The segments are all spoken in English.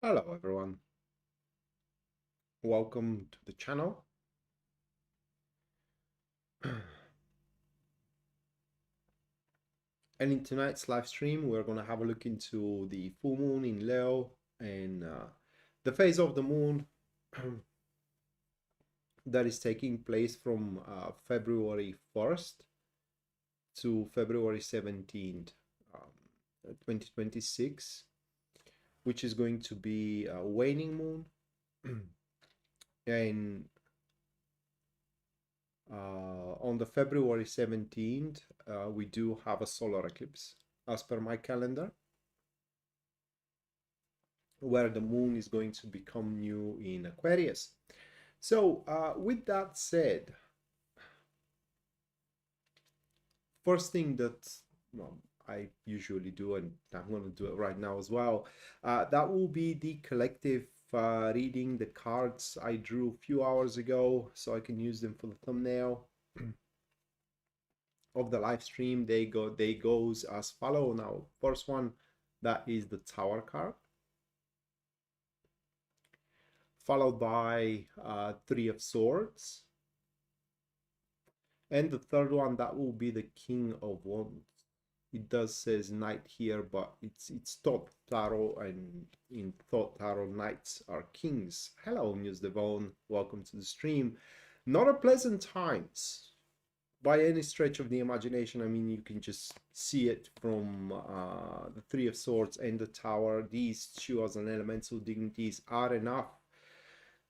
Hello everyone, welcome to the channel. And in tonight's live stream, we're going to have a look into the full moon in Leo and the phase of the moon that is taking place from February 1st to February 17th, 2026, which is going to be a waning moon. And on the February 17th, we do have a solar eclipse as per my calendar, where the moon is going to become new in Aquarius. So, with that said, first thing that well, I usually do, and I'm going to do it right now as well, that will be the collective reading the cards I drew a few hours ago so I can use them for the thumbnail of the live stream. They goes as follow. Now, first one, that is the Tower card, followed by Three of Swords, and the third one, that will be the King of Wands. It does says Knight here, but it's Thought Tarot, and in Thought Tarot, knights are kings. Hello, News Devon, welcome to the stream. Not a pleasant times by any stretch of the imagination. I mean, you can just see it from the Three of Swords and the Tower. These two as an elemental dignities are enough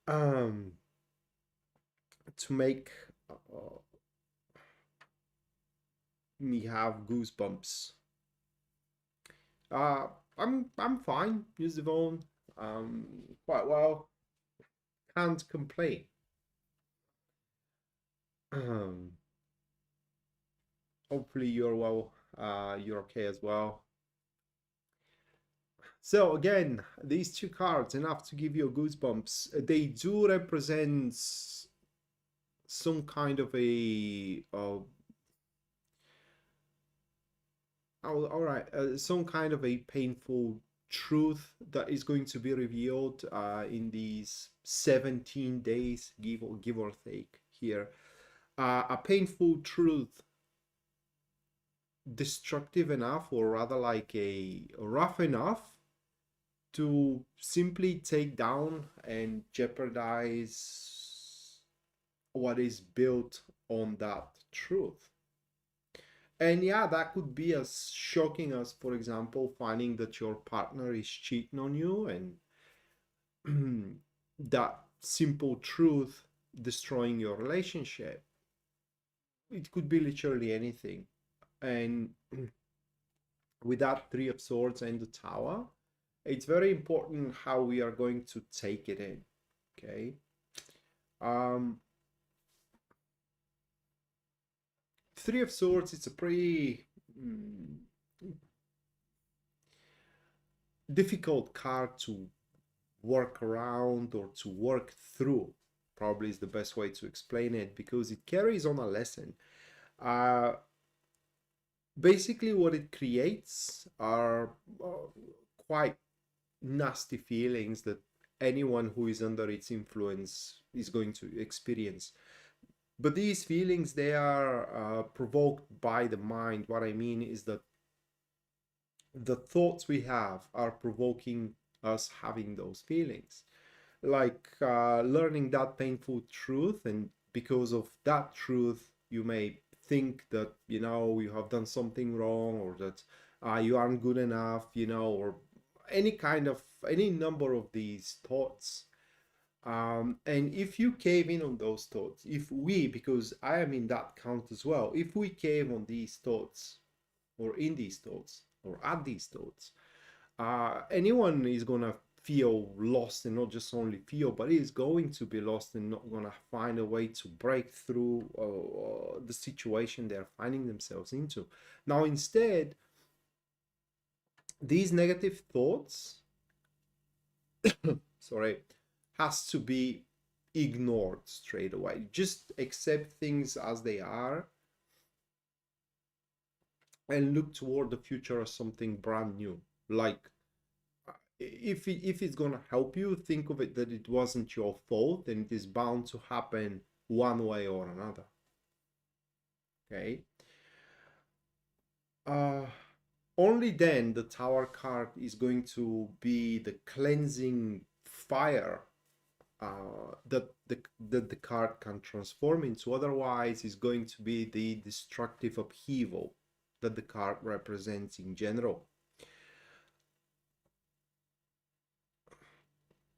to make me have goosebumps. I'm fine. Use the phone quite well. Can't complain. Hopefully you're well. You're okay as well. So again, these two cards, enough to give you goosebumps. They do represent some kind of a all right, some kind of a painful truth that is going to be revealed in these 17 days, give or take here. A painful truth, destructive enough, or rather like a rough enough to simply take down and jeopardize what is built on that truth. And yeah, that could be as shocking as, for example, finding that your partner is cheating on you, and that simple truth destroying your relationship. It could be literally anything. And with that Three of Swords and the Tower, it's very important how we are going to take it in. Okay. Three of Swords, it's a pretty difficult card to work around or to work through, probably is the best way to explain it, because it carries on a lesson. Basically what it creates are quite nasty feelings that anyone who is under its influence is going to experience. But these feelings, they are provoked by the mind. What I mean is that the thoughts we have are provoking us having those feelings. Like learning that painful truth, and because of that truth, you may think that, you have done something wrong, or that you aren't good enough, or any number of these thoughts. And if you cave in on those thoughts, because I am in that count as well, if we cave on these thoughts, or in these thoughts, or at these thoughts, anyone is gonna feel lost, and not just only feel, but is going to be lost and not gonna find a way to break through the situation they're finding themselves into. Now, instead, these negative thoughts, sorry, has to be ignored straight away. Just accept things as they are and look toward the future as something brand new. Like, if it's gonna help you, think of it that it wasn't your fault and it is bound to happen one way or another. Okay. Uh, Only then the Tower card is going to be the cleansing fire that the card can transform into. Otherwise, is going to be the destructive upheaval that the card represents in general.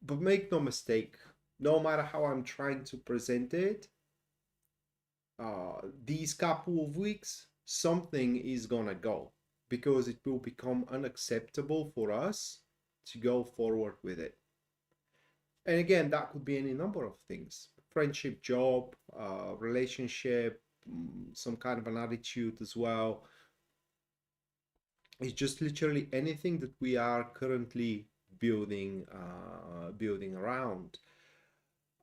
But make no mistake, no matter how I'm trying to present it, these couple of weeks, something is gonna go because it will become unacceptable for us to go forward with it. And again, that could be any number of things: friendship, job, relationship, some kind of an attitude as well. It's just literally anything that we are currently building around.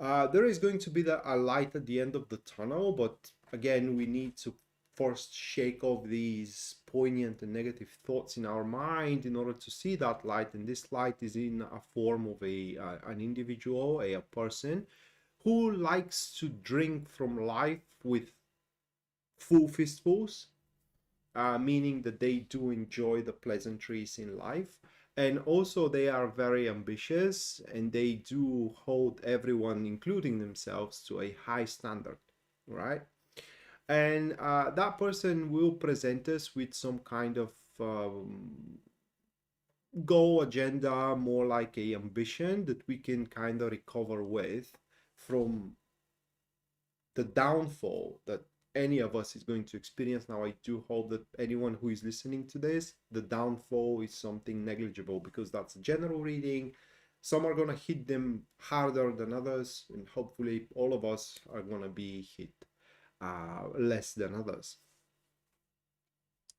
There is going to be a light at the end of the tunnel, but again, we need to first shake off these poignant and negative thoughts in our mind in order to see that light. And this light is in a form of an individual, a person who likes to drink from life with full fistfuls, meaning that they do enjoy the pleasantries in life. And also, they are very ambitious and they do hold everyone, including themselves, to a high standard, right? And that person will present us with some kind of goal agenda, more like a ambition that we can kind of recover with from the downfall that any of us is going to experience. Now, I do hope that anyone who is listening to this, the downfall is something negligible, because that's a general reading. Some are going to hit them harder than others, and hopefully all of us are going to be hit less than others.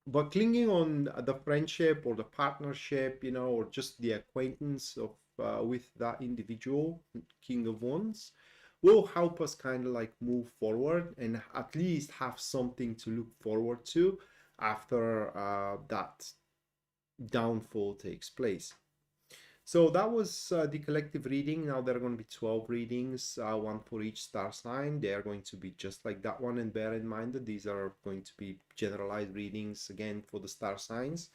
But clinging on the friendship or the partnership, or just the acquaintance of with that individual, King of Wands, will help us kind of like move forward and at least have something to look forward to after that downfall takes place. So that was the collective reading. Now there are going to be 12 readings, one for each star sign. They are going to be just like that one, and bear in mind that these are going to be generalized readings again for the star signs.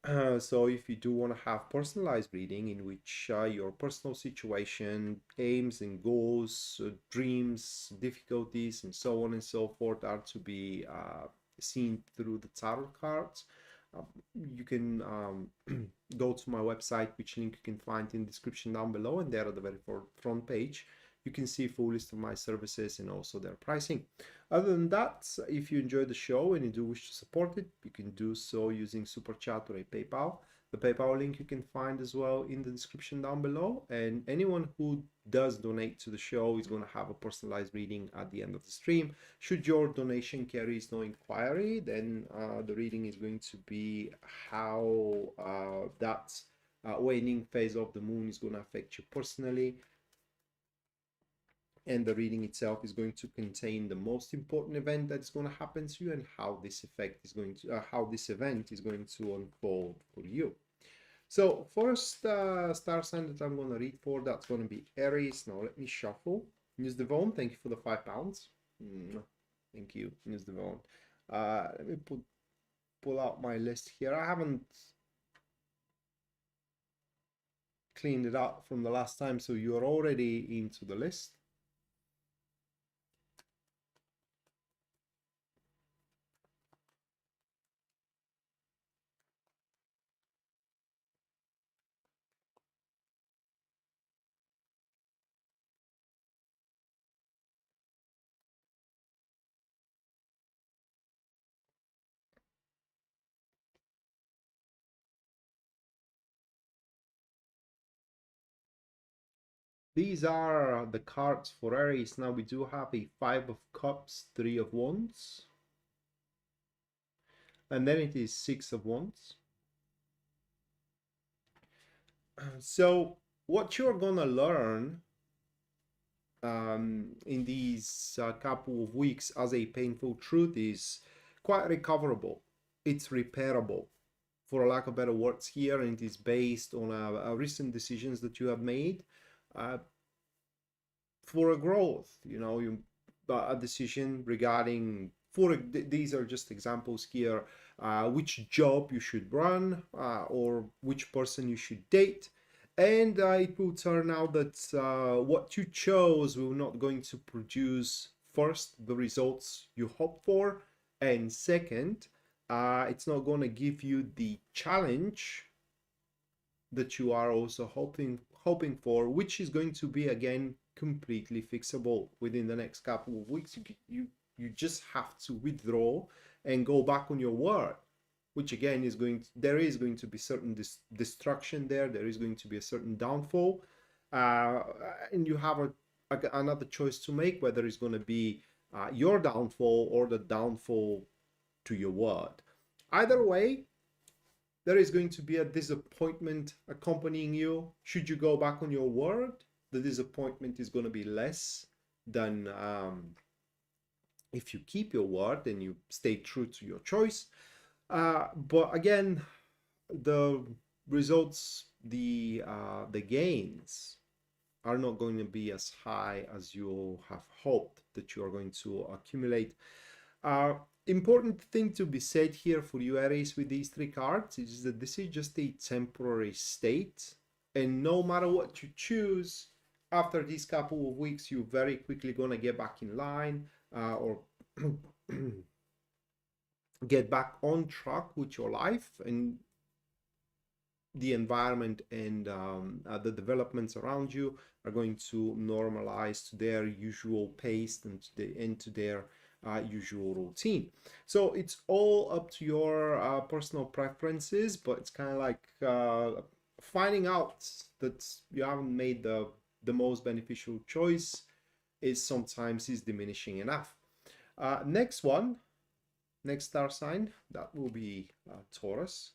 So if you do want to have personalized reading in which your personal situation, aims and goals, dreams, difficulties, and so on and so forth are to be seen through the tarot cards, you can go to my website, which link you can find in the description down below, and there at the very front page you can see a full list of my services and also their pricing. Other than that, if you enjoy the show and you do wish to support it, you can do so using Super Chat or a PayPal. The PayPal link you can find as well in the description down below, and anyone who does donate to the show is going to have a personalized reading at the end of the stream. Should your donation carries no inquiry, then the reading is going to be how that waning phase of the moon is going to affect you personally, and the reading itself is going to contain the most important event that's going to happen to you and how this effect is going to how this event is going to unfold for you. So first star sign that I'm going to read for, that's going to be Aries. Now let me shuffle. News Devon, thank you for the £5. Thank you, News Devon. Let me pull out my list here. I haven't cleaned it up from the last time, so you're already into the list. These are the cards for Aries. Now we do have a 5 of Cups, 3 of Wands, and then it is 6 of Wands. So what you're gonna learn in these couple of weeks as a painful truth is quite recoverable. It's repairable for a lack of better words here, and it is based on a recent decisions that you have made uh, for a growth. A decision regarding, these are just examples here, which job you should run, or which person you should date. And it will turn out that what you chose will not going to produce, first, the results you hope for, and second, it's not going to give you the challenge that you are also hoping for, which is going to be, again, completely fixable within the next couple of weeks. You just have to withdraw and go back on your word, which again is there is going to be certain destruction there. There is going to be a certain downfall, and you have another choice to make, whether it's going to be your downfall or the downfall to your word. Either way, there is going to be a disappointment accompanying you. Should you go back on your word, the disappointment is going to be less than if you keep your word and you stay true to your choice. But again, the results, the gains are not going to be as high as you have hoped that you are going to accumulate. Important thing to be said here for you, Aries, with these three cards is that this is just a temporary state, and no matter what you choose, after these couple of weeks, you're very quickly gonna get back in line, or get back on track with your life, and the environment and the developments around you are going to normalize to their usual pace and to their usual routine. So it's all up to your personal preferences, but it's kind of like finding out that you haven't made the most beneficial choice is sometimes diminishing enough. Next star sign, that will be Taurus.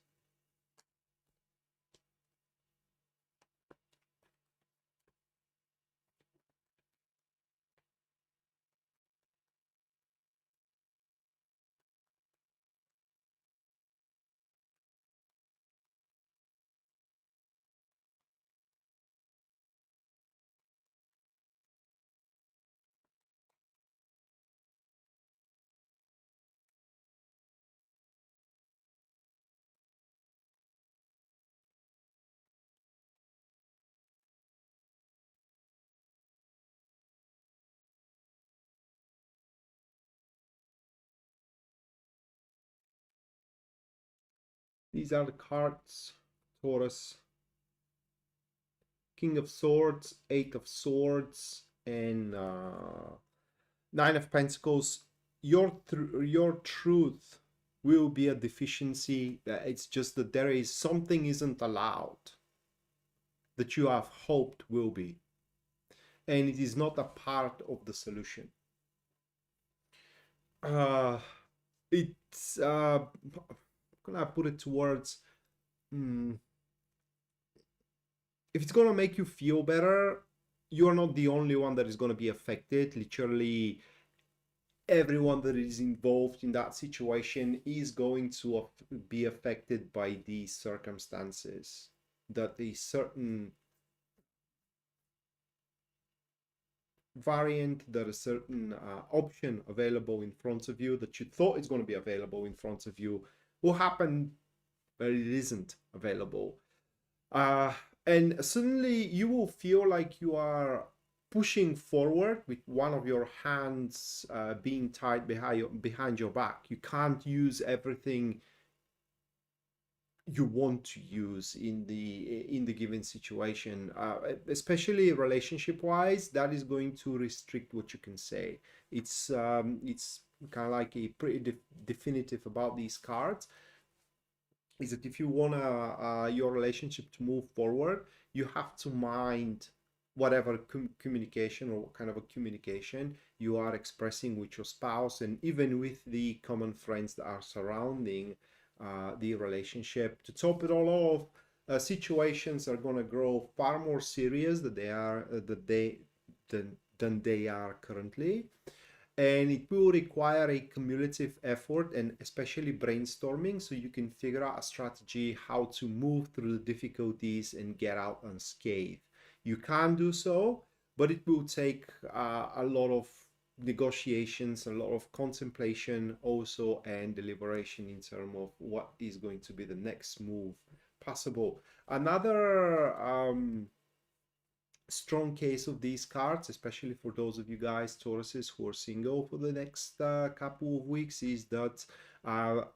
These are the cards, Taurus. King of Swords, Eight of Swords, and Nine of Pentacles. Your truth will be a deficiency. It's just that there is something isn't allowed that you have hoped will be, and it is not a part of the solution. It's how can I put it towards? If it's gonna make you feel better, you're not the only one that is gonna be affected. Literally, everyone that is involved in that situation is going to be affected by these circumstances. That a certain variant, that a certain option available in front of you that you thought is going to be available in front of you will happen, but it isn't available. And suddenly you will feel like you are pushing forward with one of your hands being tied behind your back. You can't use everything you want to use in the given situation, especially relationship wise. That is going to restrict what you can say. It's kind of like a pretty definitive about these cards, is that if you want your relationship to move forward, you have to mind whatever communication or what kind of a communication you are expressing with your spouse, and even with the common friends that are surrounding the relationship. To top it all off, situations are going to grow far more serious than they are currently, and it will require a cumulative effort and especially brainstorming so you can figure out a strategy how to move through the difficulties and get out unscathed. You can do so, but it will take a lot of negotiations, a lot of contemplation also, and deliberation in terms of what is going to be the next move possible. Another strong case of these cards, especially for those of you guys, Tauruses, who are single for the next couple of weeks, is that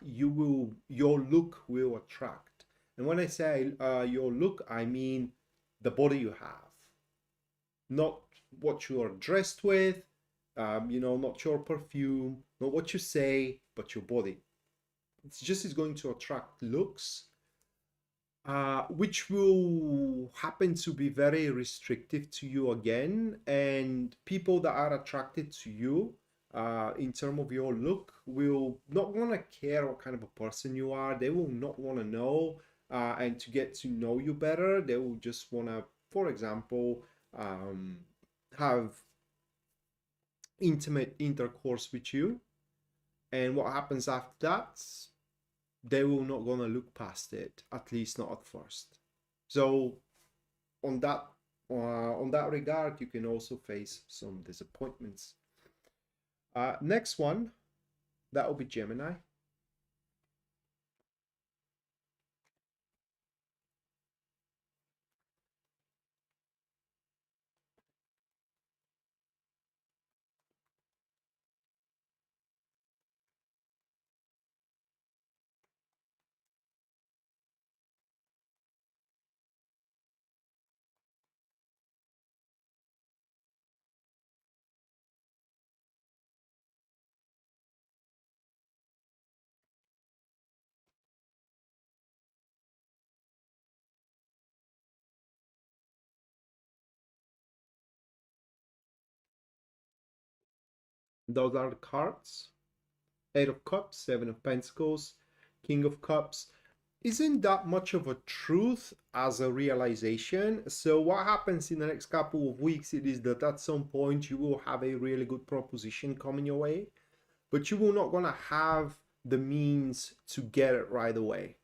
your look will attract. And when I say your look, I mean the body you have, not what you are dressed with, not your perfume, not what you say, but your body. It's just is going to attract looks, which will happen to be very restrictive to you again. And people that are attracted to you in terms of your look will not want to care what kind of a person you are. They will not want to know and to get to know you better. They will just want to, for example, have intimate intercourse with you. And what happens after that, they will not gonna look past it, at least not at first. So on that regard, you can also face some disappointments. Next one, that will be Gemini. Those are the cards: Eight of Cups, Seven of Pentacles, King of Cups. Isn't that much of a truth as a realization? So what happens in the next couple of weeks, it is that at some point you will have a really good proposition coming your way, but you will not gonna have the means to get it right away.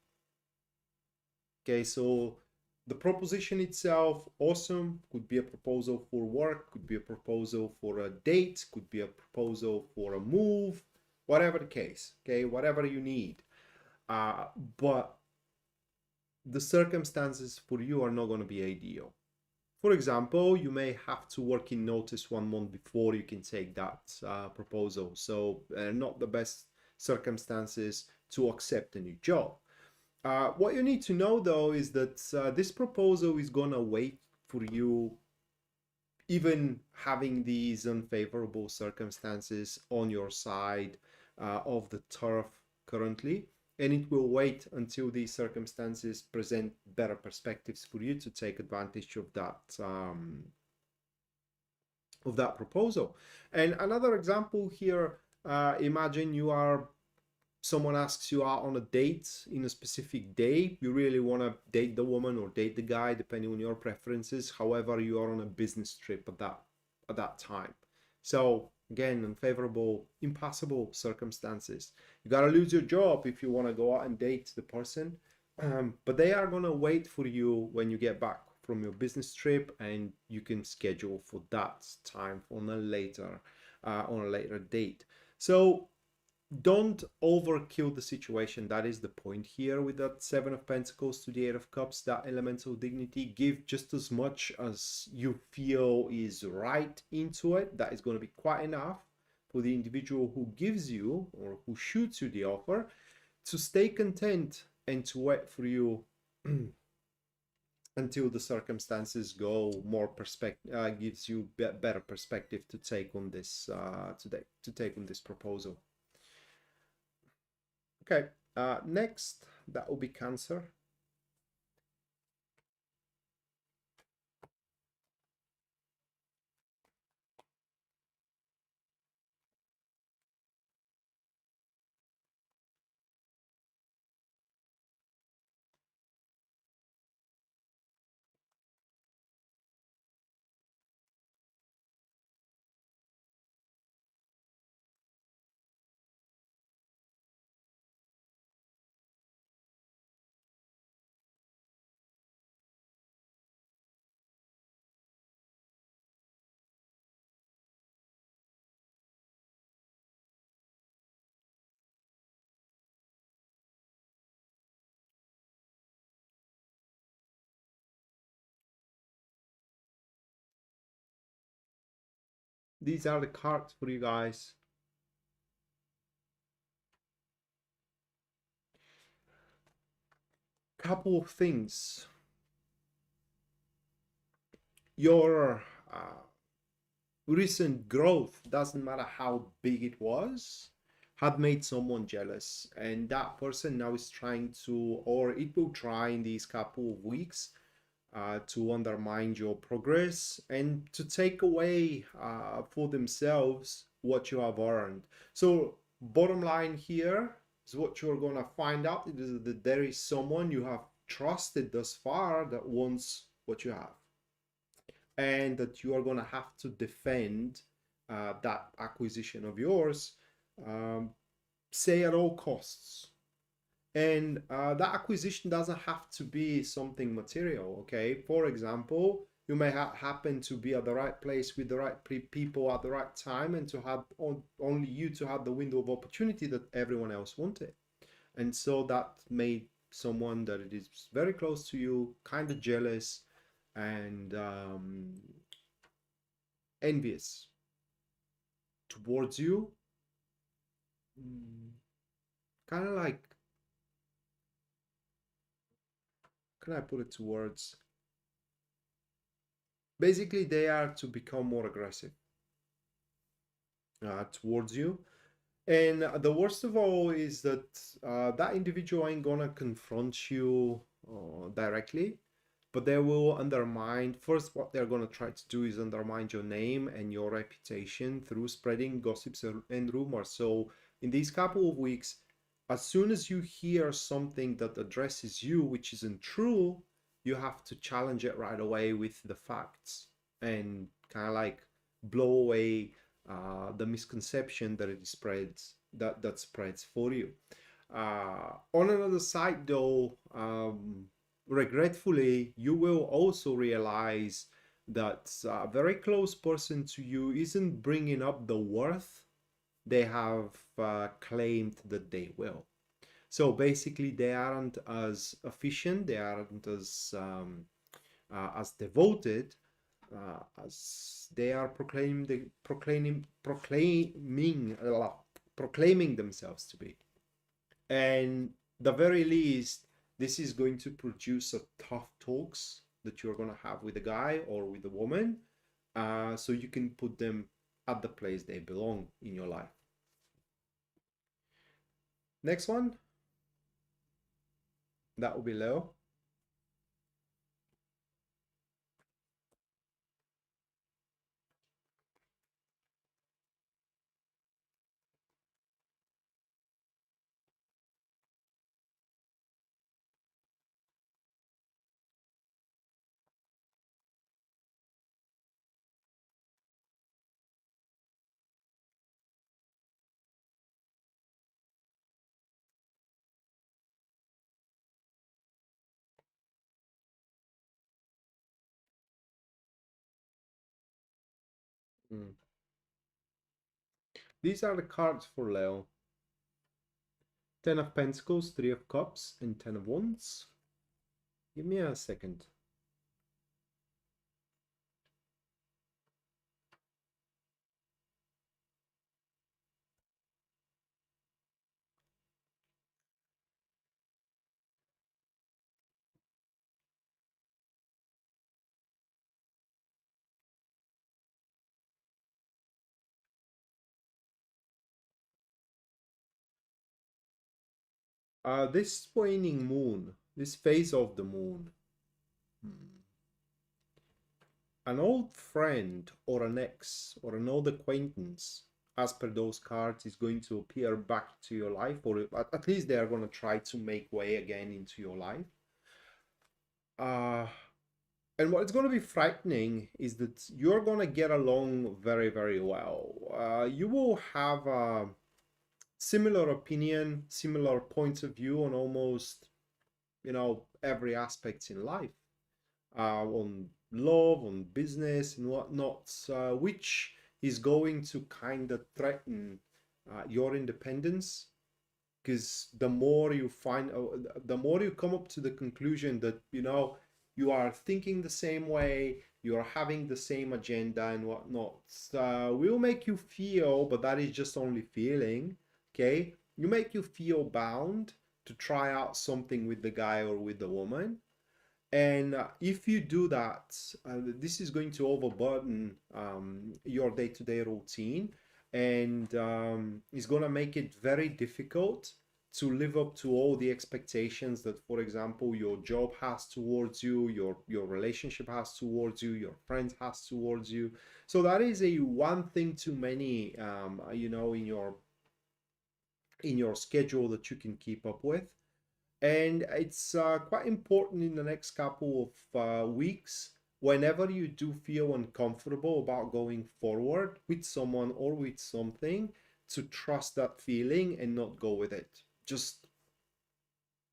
Okay, so the proposition itself, awesome, could be a proposal for work, could be a proposal for a date, could be a proposal for a move, whatever the case, okay, whatever you need. But the circumstances for you are not going to be ideal. For example, you may have to work in notice 1 month before you can take that proposal. So not the best circumstances to accept a new job. What you need to know though is that this proposal is gonna wait for you, even having these unfavorable circumstances on your side of the turf currently, and it will wait until these circumstances present better perspectives for you to take advantage of that proposal. And another example here, imagine you are someone asks you out on a date in a specific day. You really want to date the woman or date the guy, depending on your preferences. However, you are on a business trip at that time. So again, unfavorable, impossible circumstances. You gotta lose your job if you want to go out and date the person. But they are gonna wait for you when you get back from your business trip, and you can schedule for that time on a later date. So don't overkill the situation. That is the point here with that Seven of Pentacles to the Eight of Cups, that elemental dignity. Give just as much as you feel is right into it. That is going to be quite enough for the individual who gives you or who shoots you the offer to stay content and to wait for you until the circumstances go more perspective, gives you better perspective to take on this to take on this proposal. Okay, next, that will be Cancer. these are the cards for you guys. Couple of things. Your recent growth, doesn't matter how big it was, had made someone jealous, and that person now is trying to, or it will try in these couple of weeks to undermine your progress and to take away for themselves what you have earned. So bottom line here is what you're going to find out is that there is someone you have trusted thus far that wants what you have, and that you are going to have to defend that acquisition of yours, um, say at all costs. And that acquisition doesn't have to be something material, okay? For example, you may happen to be at the right place with the right people at the right time, and to have only you to have the window of opportunity that everyone else wanted. And so that made someone that it is very close to you kind of jealous and envious towards you. Kind of like, can I put it to words? Basically, they are to become more aggressive towards you. And the worst of all is that that individual ain't gonna confront you directly, but they will undermine. First, what they're gonna try to do is undermine your name and your reputation through spreading gossips and rumors. So, in these couple of weeks, as soon as you hear something that addresses you, which isn't true, you have to challenge it right away with the facts and kind of like blow away the misconception that it spreads, that spreads for you. On another side, though, regretfully, you will also realize that a very close person to you isn't bringing up the worth they have claimed that they will. So basically, they aren't as efficient, they aren't as devoted as they are proclaiming themselves to be. And the very least, this is going to produce a tough talks that you're going to have with a guy or with a woman, so you can put them at the place they belong in your life. Next one, that will be Leo. Mm. These are the cards for Leo. 10 of Pentacles, 3 of Cups, and 10 of Wands. Give me a second. This waning moon, this phase of the moon, an old friend or an ex or an old acquaintance, as per those cards, is going to appear back to your life, or at least they are going to try to make way again into your life. And what's going to be frightening is that you're going to get along very, very well. You will have a similar opinion, similar points of view on almost, every aspect in life, on love, on business, and whatnot, which is going to kind of threaten your independence. Because the more you find, the more you come up to the conclusion that you are thinking the same way, you're having the same agenda and whatnot, will make you feel, but that is just only feeling, okay? You make you feel bound to try out something with the guy or with the woman. And if you do that, this is going to overburden your day-to-day routine, and it's going to make it very difficult to live up to all the expectations that, for example, your job has towards you, your relationship has towards you, your friends has towards you. So that is a one thing too many, in your schedule that you can keep up with. And it's quite important in the next couple of weeks, whenever you do feel uncomfortable about going forward with someone or with something, to trust that feeling and not go with it. Just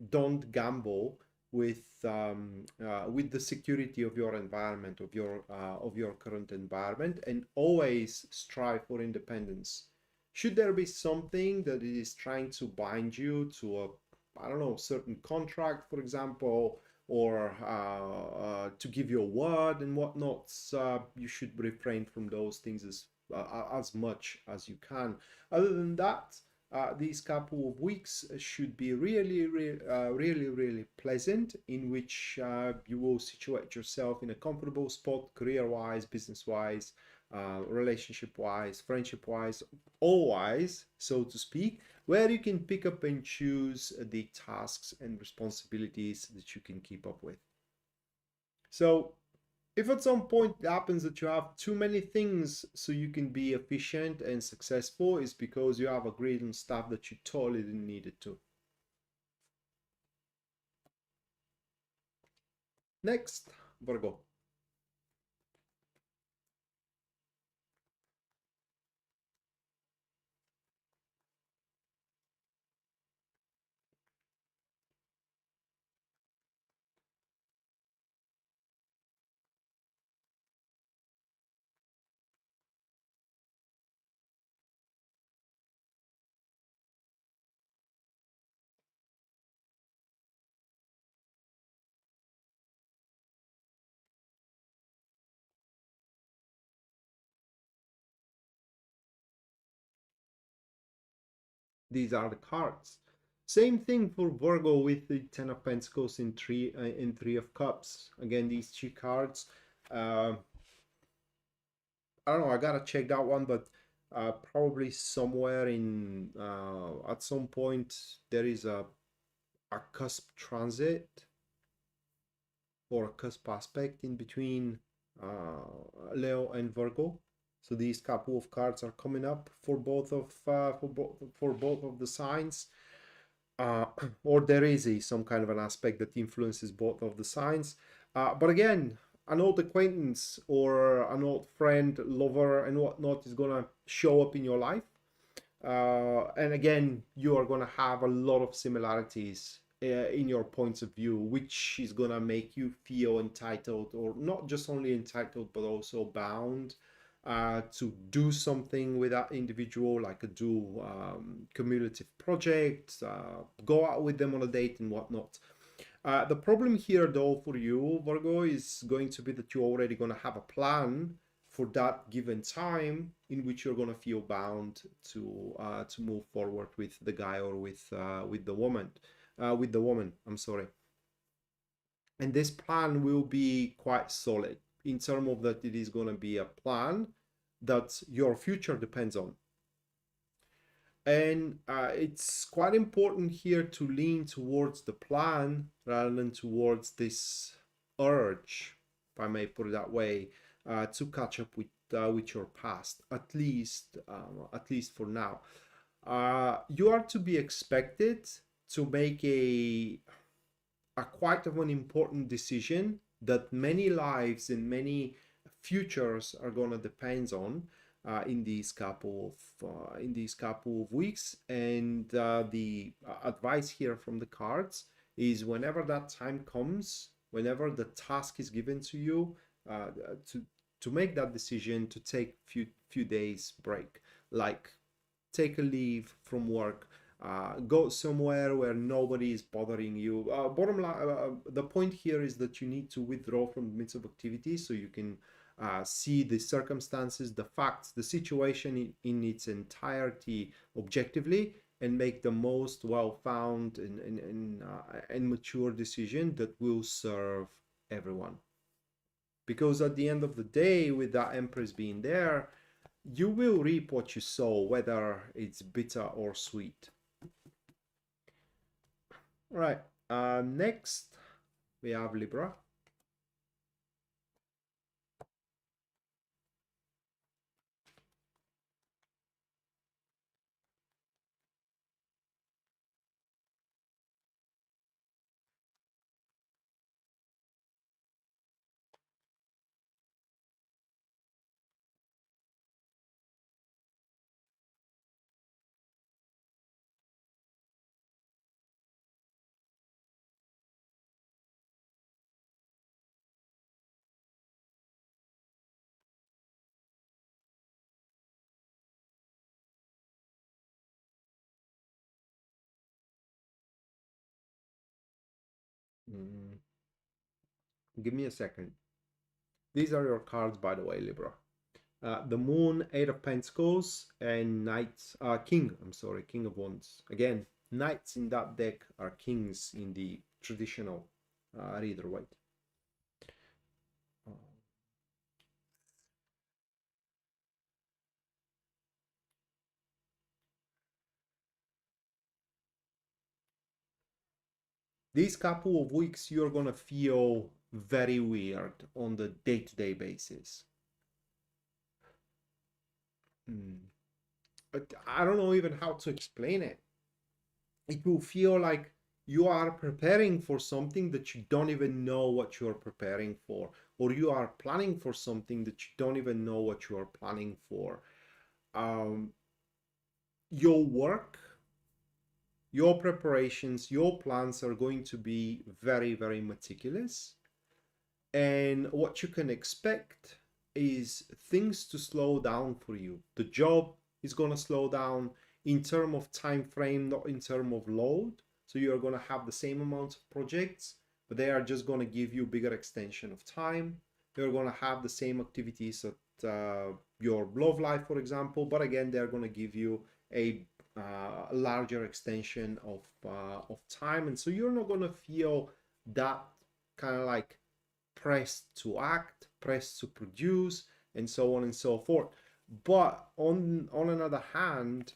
don't gamble with the security of your environment, of your current environment, and always strive for independence. Should there be something that is trying to bind you to a, I don't know, certain contract, for example, or to give you a word and whatnot, you should refrain from those things as much as you can. Other than that, these couple of weeks should be really pleasant, in which you will situate yourself in a comfortable spot, career-wise, business-wise, relationship-wise, friendship-wise, all-wise, so to speak, where you can pick up and choose the tasks and responsibilities that you can keep up with. So if at some point it happens that you have too many things so you can be efficient and successful, it's because you have agreed on stuff that you totally didn't need it to. Next, Virgo. These are the cards. Same thing for Virgo with the Ten of Pentacles in Three of Cups. Again, these two cards. Uh, I don't know. I gotta check that one, but probably somewhere in at some point there is a cusp transit or a cusp aspect in between Leo and Virgo. So these couple of cards are coming up for both of for both of the signs, uh, or there is some kind of an aspect that influences both of the signs. But again, an old acquaintance or an old friend, lover, and whatnot is gonna show up in your life. And again, you are gonna have a lot of similarities in your points of view, which is gonna make you feel entitled, or not just only entitled, but also bound to do something with that individual, like a do cumulative project, go out with them on a date and whatnot. The problem here, though, for you, Virgo, is going to be that you're already going to have a plan for that given time in which you're going to feel bound to move forward with the guy or with the woman, I'm sorry. And this plan will be quite solid in terms of that it is going to be a plan that your future depends on. And it's quite important here to lean towards the plan rather than towards this urge, if I may put it that way, to catch up with your past, at least for now. You are to be expected to make a quite of an important decision that many lives and many futures are going to depend on in these couple of weeks. And the advice here from the cards is, whenever that time comes, whenever the task is given to you, to make that decision, to take few days break, like take a leave from work, Go somewhere where nobody is bothering you. Bottom line, the point here is that you need to withdraw from the midst of activity so you can see the circumstances, the facts, the situation in its entirety objectively, and make the most well-found and mature decision that will serve everyone. Because at the end of the day, with that Empress being there, you will reap what you sow, whether it's bitter or sweet. Right. Next, we have Libra. Mm, give me a second. These are your cards, by the way, Libra. The Moon, Eight of Pentacles, and Knights, King. I'm sorry, King of Wands. Again, Knights in that deck are kings in the traditional Rider Waite. These couple of weeks, you're gonna feel very weird on the day-to-day basis. I don't know even how to explain it. It will feel like you are preparing for something that you don't even know what you're preparing for, or you are planning for something that you don't even know what you are planning for. Your work, your preparations, your plans are going to be very, very meticulous. And what you can expect is things to slow down for you. The job is going to slow down in terms of time frame, not in terms of load. So you're going to have the same amount of projects, but they are just going to give you bigger extension of time. You're going to have the same activities at your love life, for example, but again, they're going to give you a larger extension of time, and so you're not going to feel that kind of like pressed to act, pressed to produce, and so on and so forth. But on another hand,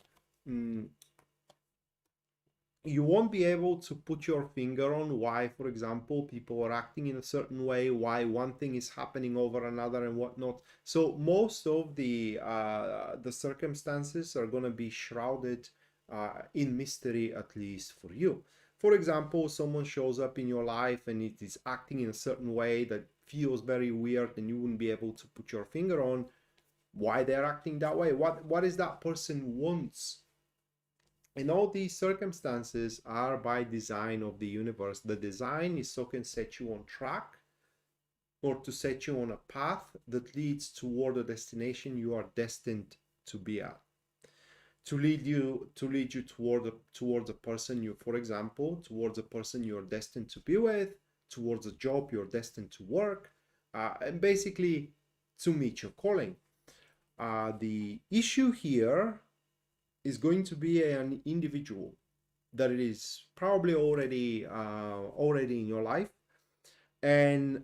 you won't be able to put your finger on why, for example, people are acting in a certain way, why one thing is happening over another and whatnot. So most of the circumstances are going to be shrouded in mystery, at least for you. For example, someone shows up in your life and it is acting in a certain way that feels very weird, and you wouldn't be able to put your finger on why they're acting that way. What is that person wants? And all these circumstances are by design of the universe. The design is so can set you on track, or to set you on a path that leads toward a destination you are destined to be at. To lead you towards a person you, for example, towards a person you're destined to be with, towards a job you're destined to work, and basically to meet your calling. The issue here is going to be an individual that is probably already in your life, and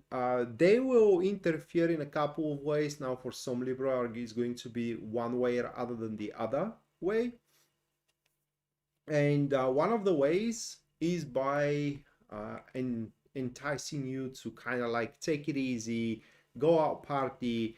they will interfere in a couple of ways. Now, for some Libra, it's going to be one way rather than the other way, and one of the ways is by enticing you to kind of like take it easy, go out party,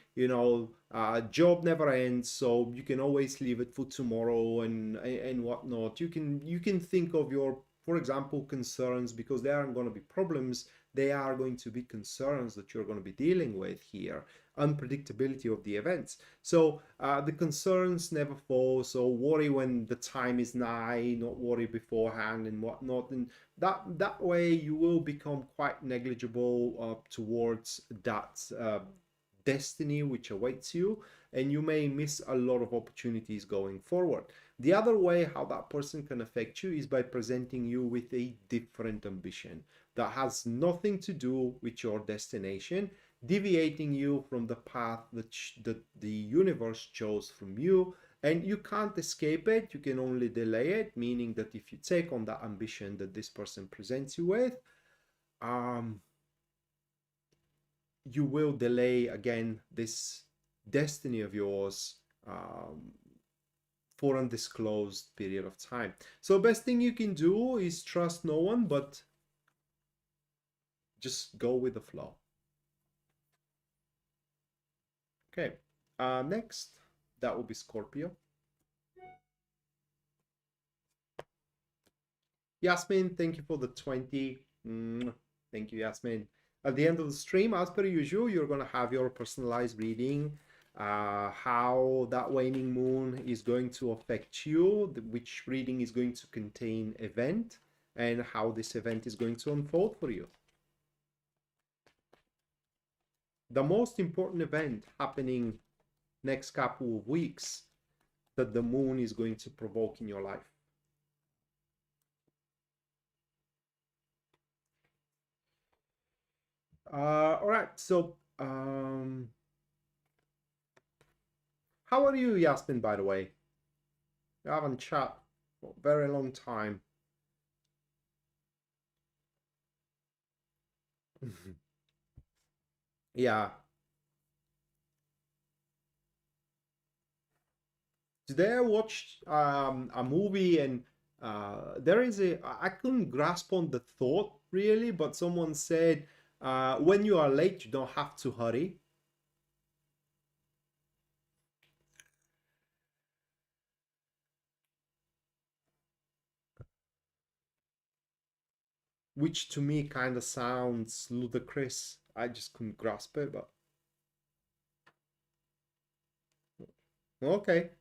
job never ends, so you can always leave it for tomorrow and whatnot. You can think of your, for example, concerns, because there aren't going to be problems, they are going to be concerns that you're going to be dealing with here. Unpredictability of the events. So the concerns never fall. So worry when the time is nigh, not worry beforehand and whatnot. And that way you will become quite negligible towards destiny which awaits you, and you may miss a lot of opportunities going forward. The other way how that person can affect you is by presenting you with a different ambition that has nothing to do with your destination, deviating you from the path that the universe chose from you, and you can't escape it. You can only delay it, meaning that if you take on that ambition that this person presents you with, you will delay again this destiny of yours for undisclosed period of time. So best thing you can do is trust no one, but just go with the flow. Okay, next, that will be Scorpio. Yasmin, thank you for the 20. Thank you, Yasmin. At the end of the stream, as per usual, you're going to have your personalized reading, how that waning moon is going to affect you, which reading is going to contain event, and how this event is going to unfold for you. The most important event happening next couple of weeks that the moon is going to provoke in your life. All right, so how are you, Yasmin, by the way? We haven't chat for a very long time. Yeah. Today I watched a movie, and there is I couldn't grasp on the thought really, but someone said when you are late, you don't have to hurry. Which to me kind of sounds ludicrous. I just couldn't grasp it, but okay.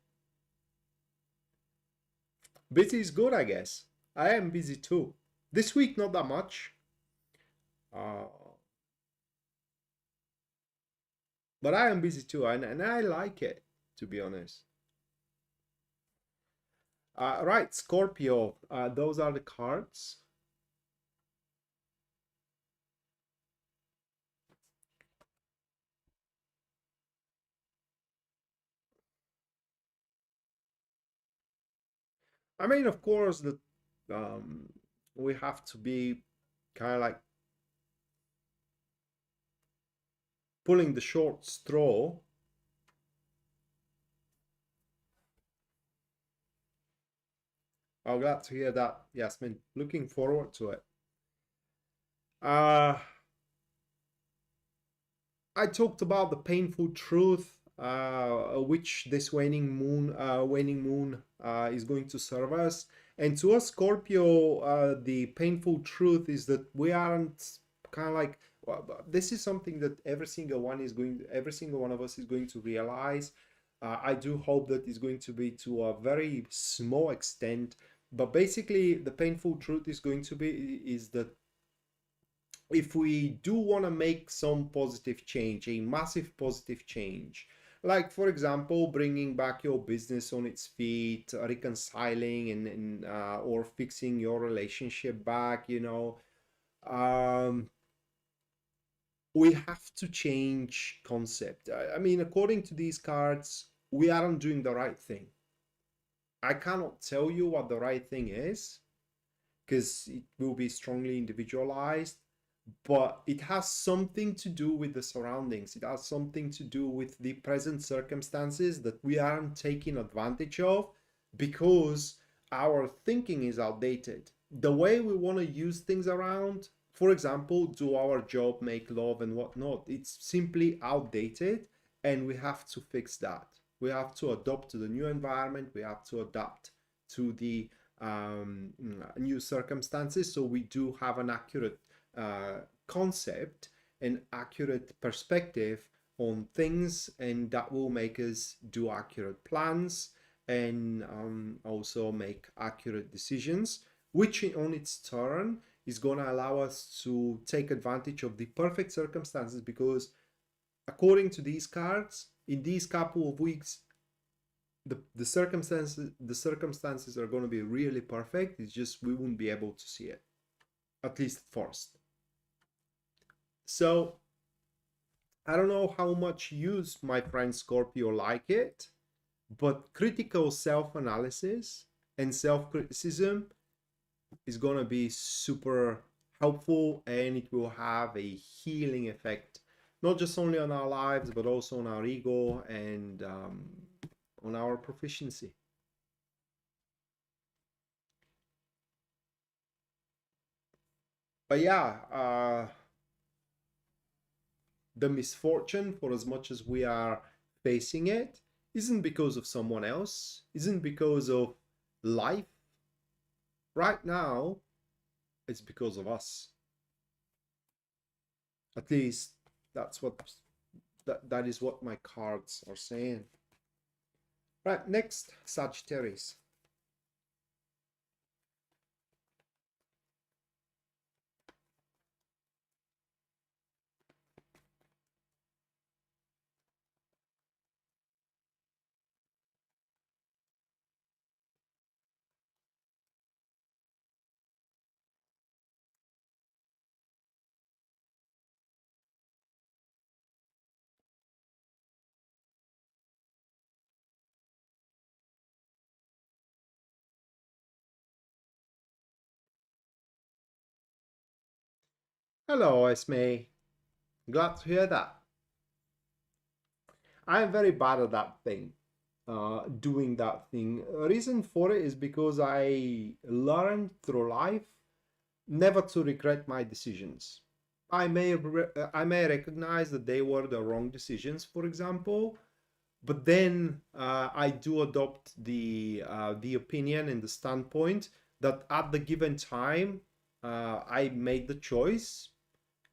Busy is good, I guess. I am busy too. This week, not that much. But I am busy too, and I like it, to be honest. Right, Scorpio. Those are the cards. I mean, of course, that we have to be kind of like pulling the short straw. I'm glad to hear that, Yasmin. Looking forward to it. I talked about the painful truth, which this waning moon is going to serve us. And to us, Scorpio, the painful truth is that we aren't kind of like, well, this is something that every single one of us is going to realize. I do hope that it's going to be to a very small extent, but basically the painful truth is going to be is that if we do want to make some positive change, a massive positive change, like for example bringing back your business on its feet, reconciling and or fixing your relationship back, we have to change concept. I mean, according to these cards, we aren't doing the right thing. I cannot tell you what the right thing is because it will be strongly individualized, but it has something to do with the surroundings. It has something to do with the present circumstances that we aren't taking advantage of because our thinking is outdated. The way we want to use things around, for example, do our job, make love and whatnot, it's simply outdated, and we have to fix that. We have to adapt to the new environment. We have to adapt to the new circumstances, so we do have an accurate concept and accurate perspective on things, and that will make us do accurate plans and also make accurate decisions, which on its turn is going to allow us to take advantage of the perfect circumstances, because according to these cards, in these couple of weeks, the circumstances are going to be really perfect. It's just we won't be able to see it, at least first. So I don't know how much you, my friend Scorpio, like it, but critical self-analysis and self-criticism is going to be super helpful, and it will have a healing effect, not just only on our lives, but also on our ego and on our proficiency. But yeah, the misfortune, for as much as we are facing it, isn't because of someone else, isn't because of life. Right now, it's because of us. At least that's what that is what my cards are saying. Right, next, Sagittarius. Hello, Esme. Glad to hear that. I'm very bad at that thing, doing that thing. Reason for it is because I learned through life never to regret my decisions. I may recognize that they were the wrong decisions, for example, but then I do adopt the opinion and the standpoint that at the given time I made the choice.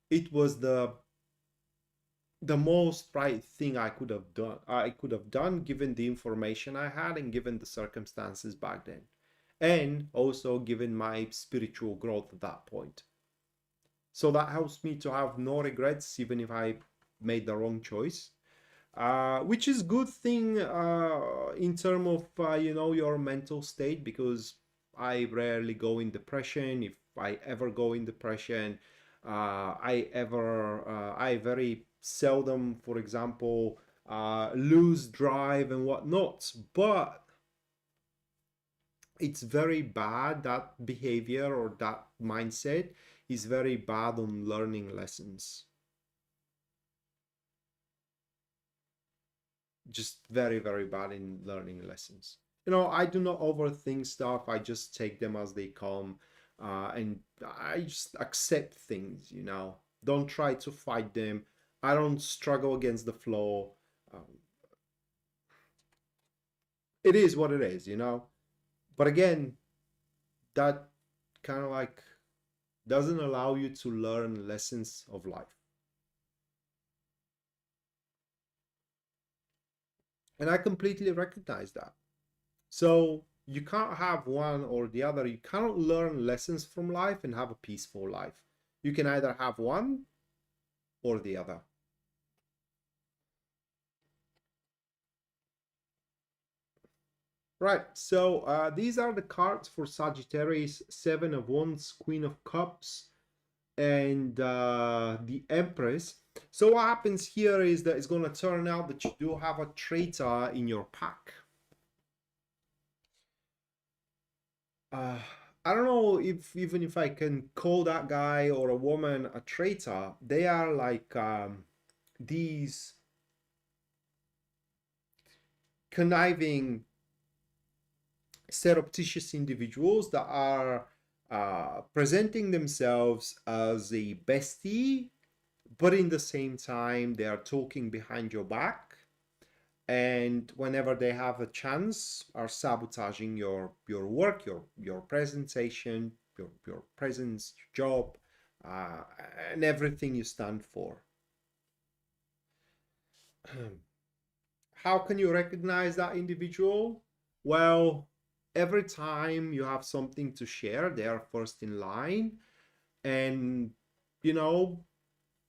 It was the most right thing I could have done given the information I had and given the circumstances back then, and also given my spiritual growth at that point. So that helps me to have no regrets even if I made the wrong choice, which is good thing in terms of your mental state, because I rarely go in depression. If I ever go in depression, I very seldom, for example, lose drive and whatnot. But it's very bad, that behavior or that mindset is very bad on learning lessons. Just very, very bad in learning lessons. I do not overthink stuff. I just take them as they come, and I just accept things. Don't try to fight them. I don't struggle against the flow. Um, it is what it is. But again, that kind of like doesn't allow you to learn lessons of life. And I completely recognize that. So you can't have one or the other. You cannot learn lessons from life and have a peaceful life. You can either have one or the other. Right, so these are the cards for Sagittarius: Seven of Wands, Queen of Cups, and the Empress. So what happens here is that it's going to turn out that you do have a traitor in your pack. uh, I don't know if even if I can call that guy or a woman a traitor. They are like these conniving, surreptitious individuals that are presenting themselves as a bestie, but in the same time they are talking behind your back, and whenever they have a chance are sabotaging your work, your presentation, your presence, your job, uh, and everything you stand for. How can you recognize that individual? Well, every time you have something to share, they are first in line, and you know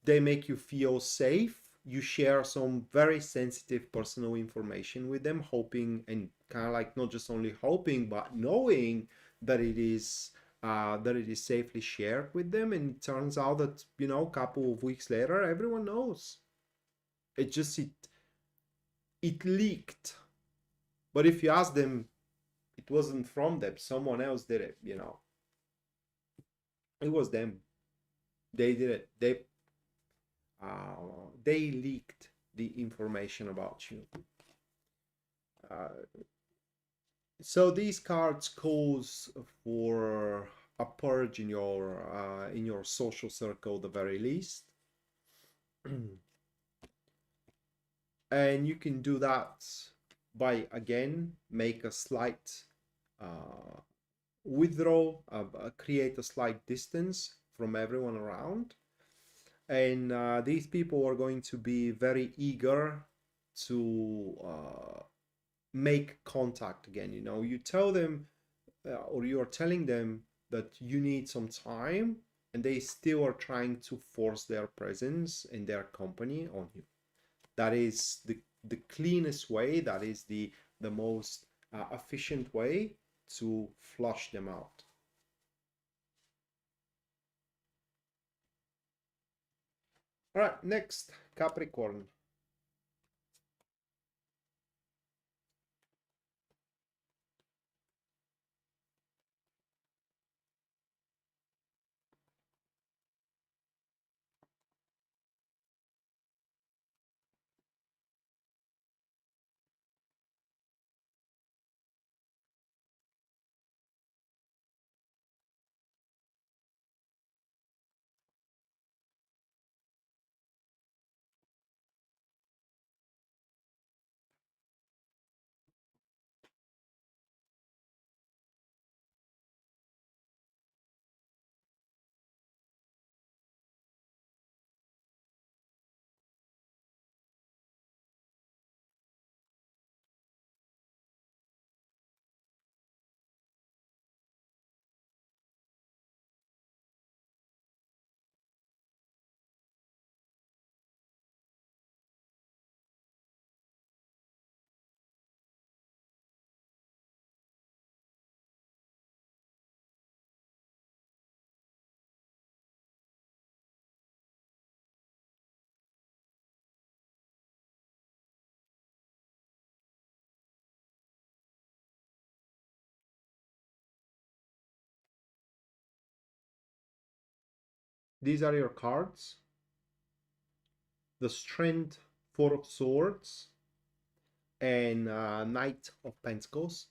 they make you feel safe. you share some very sensitive personal information with them, hoping and kind of like not just only hoping but knowing that it is safely shared with them. And it turns out that, you know, a couple of weeks later, everyone knows. It leaked. But if you ask them, it wasn't from them, someone else did it, you know. It was them. They did it. They leaked the information about you. So these cards cause for a purge in your social circle, the very least. And you can do that by, again, make a slight withdraw, create a slight distance from everyone around. And these people are going to be very eager to make contact again. You know, you tell them or you're telling them that you need some time, and they still are trying to force their presence and their company on you. That is the cleanest way, that is the most efficient way to flush them out. All right, next, Capricorn. These are your cards: the Strength, Four of Swords, and Knight of Pentacles.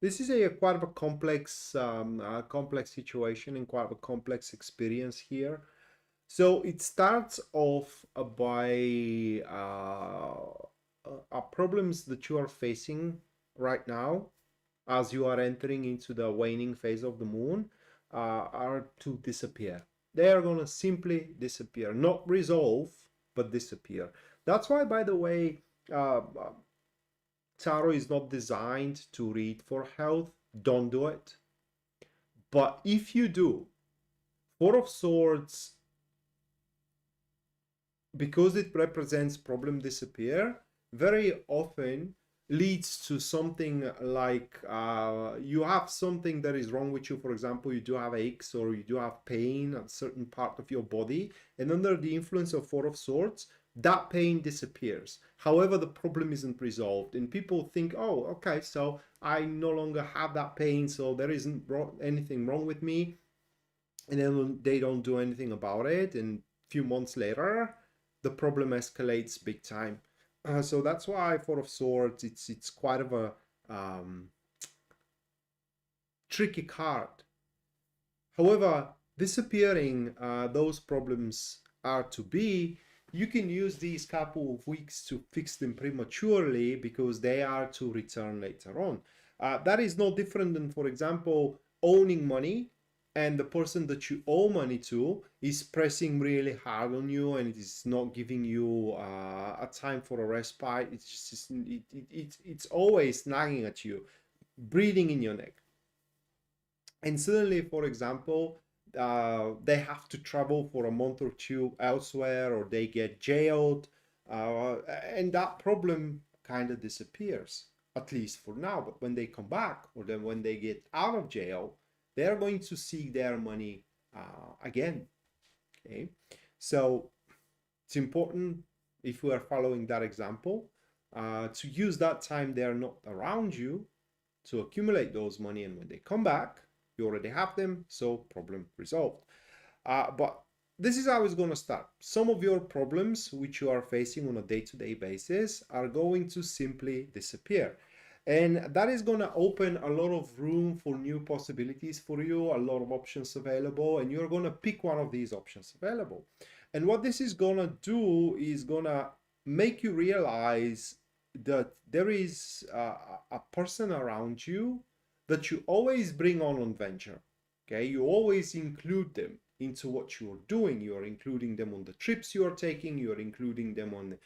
This is a quite of a complex situation and quite of a complex experience here. So it starts off by problems that you are facing right now as you are entering into the waning phase of the moon are to disappear. They are going to simply disappear, not resolve, but disappear. That's why, by the way, tarot is not designed to read for health. Don't do it. But if you do, Four of Swords, because it represents problem disappear, very often leads to something like you have something that is wrong with you. For example, you do have aches or you do have pain at a certain part of your body, and under the influence of Four of Swords, that pain disappears. However, the problem isn't resolved, and people think, oh, okay, so I no longer have that pain, so there isn't anything wrong with me, and then they don't do anything about it, and a few months later the problem escalates big time. So that's why Four of Swords, it's quite of a tricky card. However, disappearing those problems are to be, you can use these couple of weeks to fix them prematurely because they are to return later on. That is no different than, for example, owning money, and the person that you owe money to is pressing really hard on you and it is not giving you a time for a respite. It's just it's always nagging at you. breathing in your neck. And suddenly, for example, they have to travel for a month or two elsewhere, or they get jailed, and that problem kind of disappears, at least for now. But when they come back, or then when they get out of jail, they're going to seek their money again. Okay, so it's important, if we are following that example, to use that time they're not around you to accumulate those money, and when they come back, you already have them, so problem resolved. But this is how it's going to start. Some of your problems which you are facing on a day-to-day basis are going to simply disappear, and that is going to open a lot of room for new possibilities for you, a lot of options available, and you're going to pick one of these options available. And what this is going to do is going to make you realize that there is a person around you that you always bring on venture. Okay, you always include them into what you're doing. You're including them on the trips you're taking. You're including them on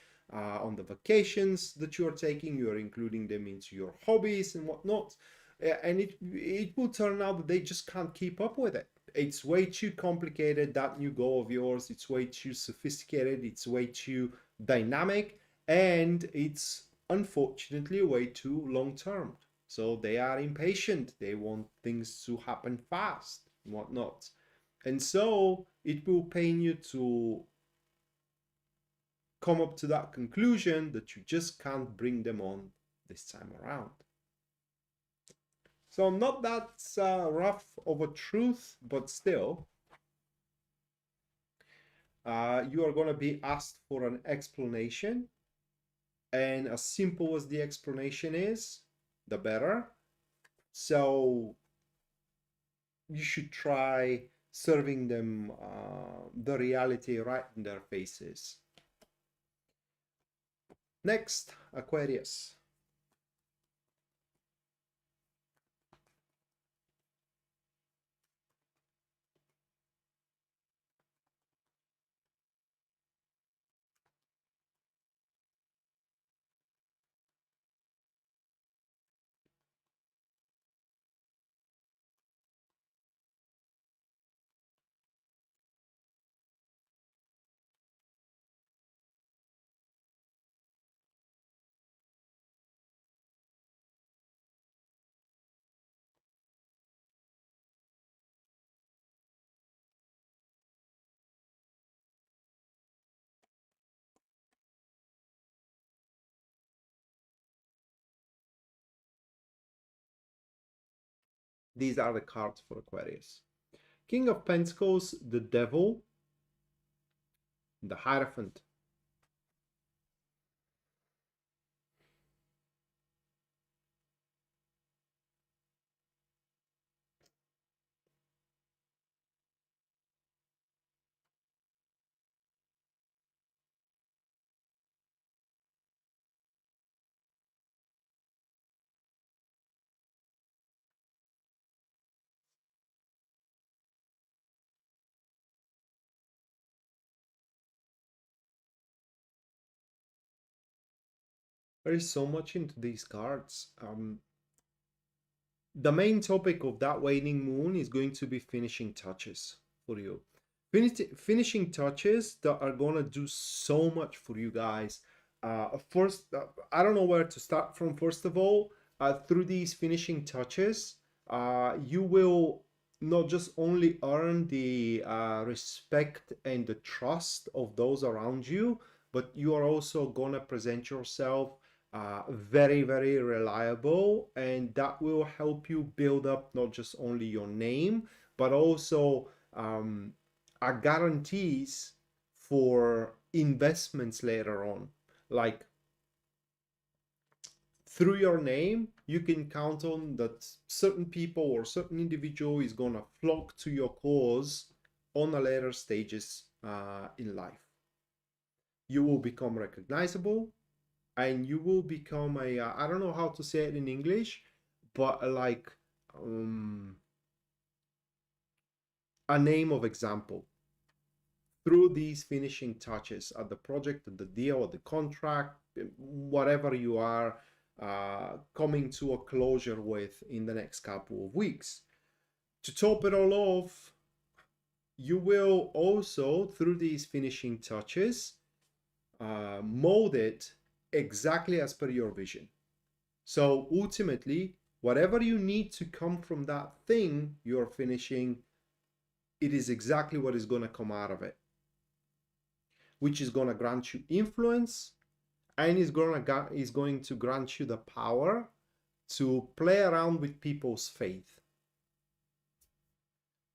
the vacations that you're taking. You're including them into your hobbies and whatnot. And it will turn out that they just can't keep up with it. It's way too complicated, that new goal of yours. It's way too sophisticated. It's way too dynamic, and it's unfortunately way too long term. So they are impatient. They want things to happen fast and whatnot. And so it will pain you to come up to that conclusion that you just can't bring them on this time around. So not that rough of a truth, but still, you are going to be asked for an explanation. And as simple as the explanation is, the better. So you should try serving them the reality right in their faces. Next, Aquarius. These are the cards for Aquarius. King of Pentacles, the Devil, the Hierophant. There is so much into these cards. The main topic of that waning moon is going to be finishing touches for you. Finishing touches that are gonna do so much for you guys. First, I don't know where to start from. First of all, through these finishing touches, you will not just only earn the respect and the trust of those around you, but you are also gonna present yourself very, very reliable, and that will help you build up not just only your name, but also guarantees for investments later on. Like, through your name, you can count on that certain people or certain individual is gonna flock to your cause on the later stages in life. You will become recognizable, and you will become a I don't know how to say it in English, but like a name of example through these finishing touches at the project, at the deal, at the contract, whatever you are coming to a closure with in the next couple of weeks. To top it all off, you will also, through these finishing touches, mold it exactly as per your vision. So ultimately, whatever you need to come from that thing you're finishing, it is exactly what is going to come out of it, which is going to grant you influence, and is going to grant you the power to play around with people's faith.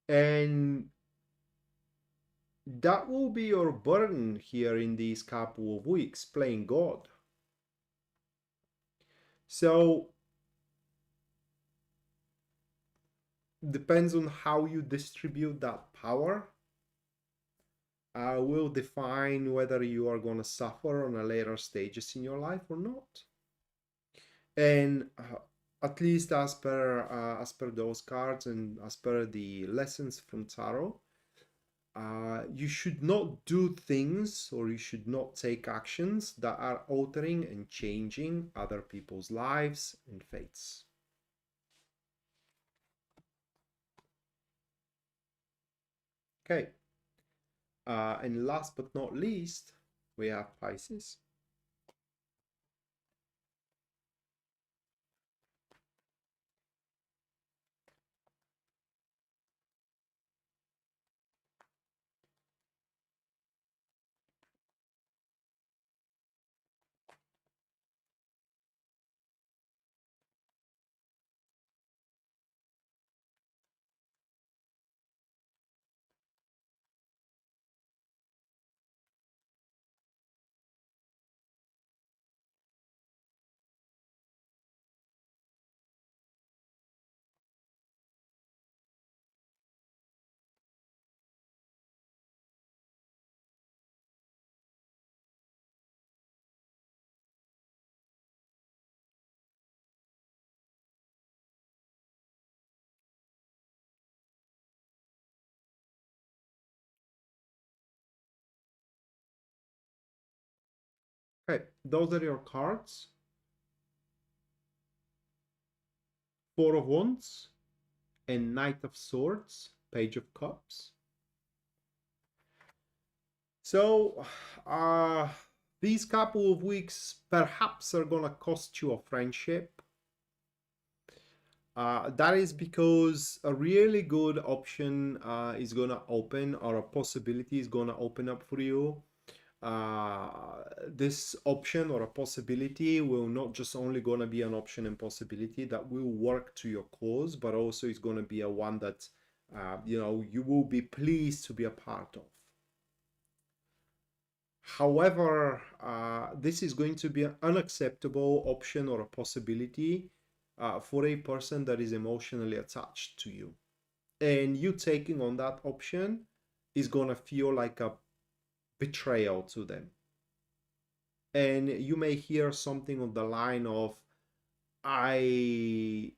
And that will be your burden here in these couple of weeks, playing God. So depends on how you distribute that power, will define whether you are going to suffer on a later stages in your life or not. And at least as per those cards and as per the lessons from tarot, you should not do things, or you should not take actions that are altering and changing other people's lives and fates. Okay. And last but not least, we have Pisces. Okay, those are your cards. Four of Wands and Knight of Swords, Page of Cups. So, these couple of weeks perhaps are gonna cost you a friendship. That is because a really good option is gonna open, or a possibility is gonna open up for you. This option or a possibility will not just only gonna be an option and possibility that will work to your cause, but also is gonna be a one that you will be pleased to be a part of. However, this is going to be an unacceptable option or a possibility for a person that is emotionally attached to you. And you taking on that option is going to feel like a betrayal to them. And you may hear something on the line of, I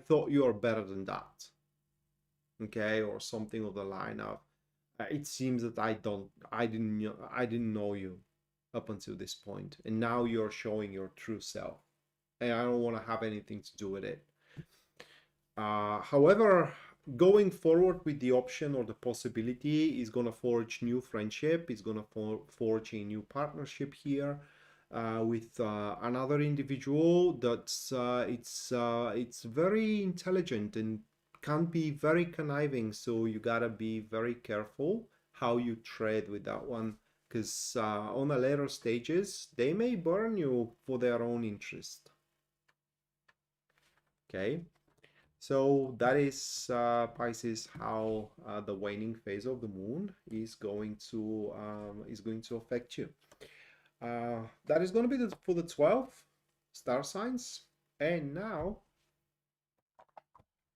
thought you were better than that. Okay, or something of the line of, it seems that I didn't know you up until this point, and now you're showing your true self, and I don't want to have anything to do with it. However, going forward with the option or the possibility is going to forge new friendship, is going to forge a new partnership here with another individual that's it's very intelligent and can be very conniving, so you gotta be very careful how you tread with that one, because on the later stages they may burn you for their own interest. Okay, so that is Pisces, how the waning phase of the moon is going to affect you. That is going to be for the 12 star signs. And now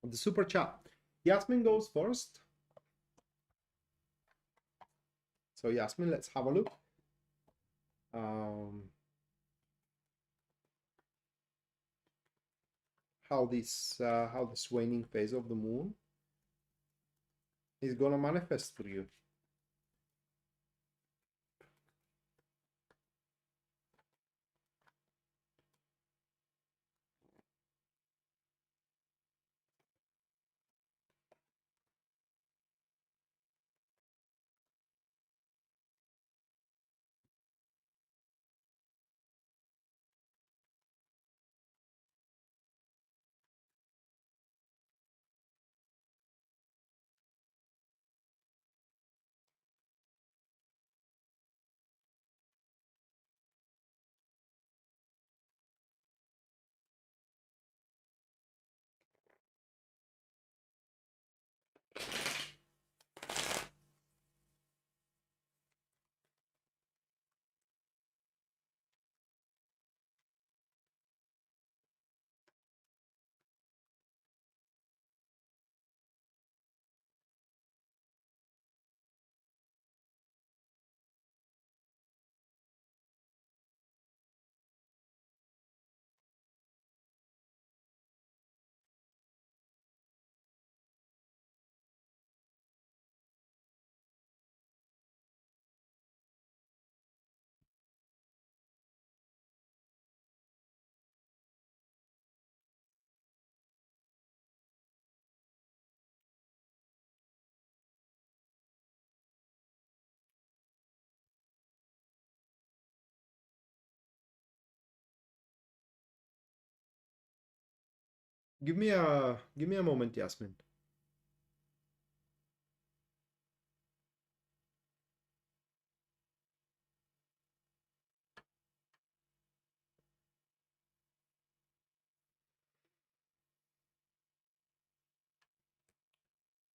the super chat. Yasmin goes first. So Yasmin, let's have a look. How this waning phase of the moon is gonna manifest for you. give me a moment, Yasmin.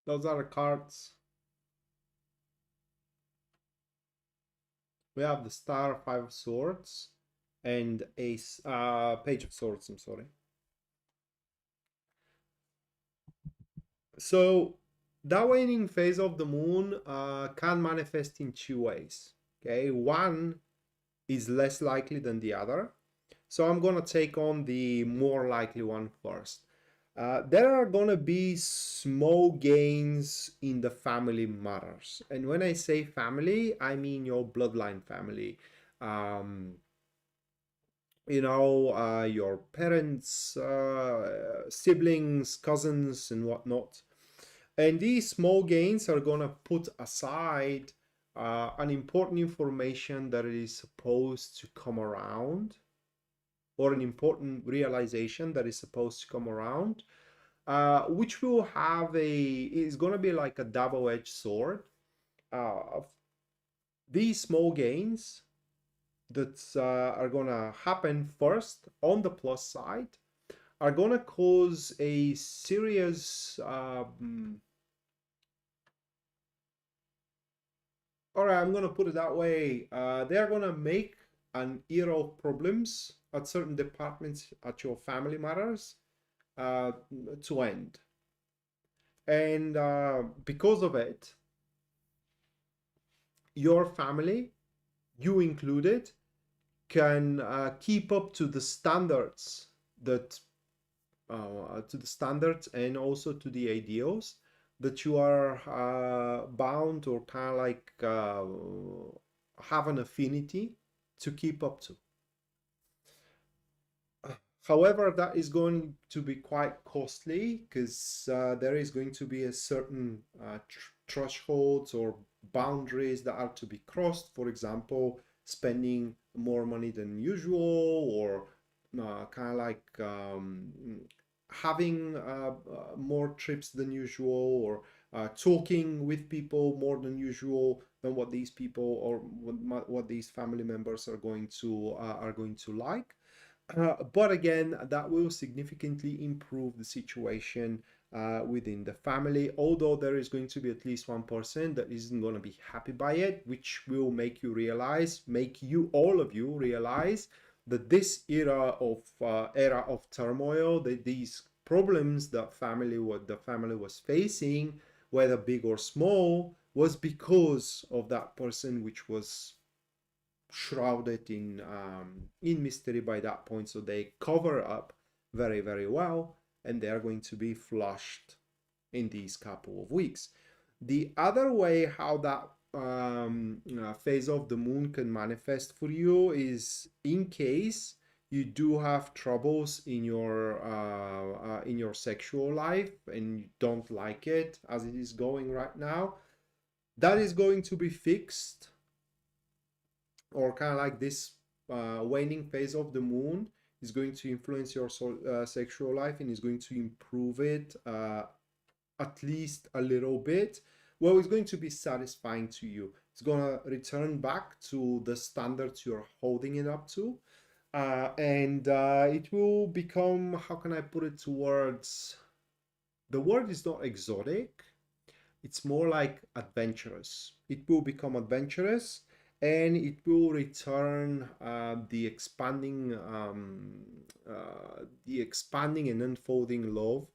Those are the cards. We have the Star, Five of Swords, and Ace, Page of Swords. I'm sorry. So that waning phase of the moon can manifest in two ways. Okay, one is less likely than the other. So I'm gonna take on the more likely one first. There are gonna be small gains in the family matters, and when I say family, I mean your bloodline family. Um, your parents, siblings, cousins, and whatnot. And these small gains are gonna put aside an important information that is supposed to come around, or an important realization that is supposed to come around, which will have is gonna be like a double-edged sword. Uh, these small gains that are gonna happen first on the plus side are gonna cause a serious all right, I'm gonna put it that way. They're gonna make an era of problems at certain departments at your family matters uh, to end. And because of it, your family, you included, can keep up to the standards that to the standards and also to the ideals that you are bound or kind of like have an affinity to keep up to. However, that is going to be quite costly because there is going to be a certain thresholds or boundaries that are to be crossed. For example, spending more money than usual, or kind of like having more trips than usual, or talking with people more than usual than what these people or what these family members are going to like. But again, that will significantly improve the situation within the family, although there is going to be at least one person that isn't going to be happy by it, which will make you, all of you, realize that this era of turmoil, that these problems that what the family was facing, whether big or small, was because of that person, which was shrouded in mystery by that point. So they cover up very, very well, and they are going to be flushed in these couple of weeks. The other way how that phase of the moon can manifest for you is in case you do have troubles in your sexual life and you don't like it as it is going right now. That is going to be fixed, or kind of like this waning phase of the moon is going to influence your sexual life and is going to improve it at least a little bit. Well, it's going to be satisfying to you. It's going to return back to the standards you're holding it up to. And it will become, how can I put it to words? The word is not exotic, it's more like adventurous. It will become adventurous, and it will return the expanding and unfolding love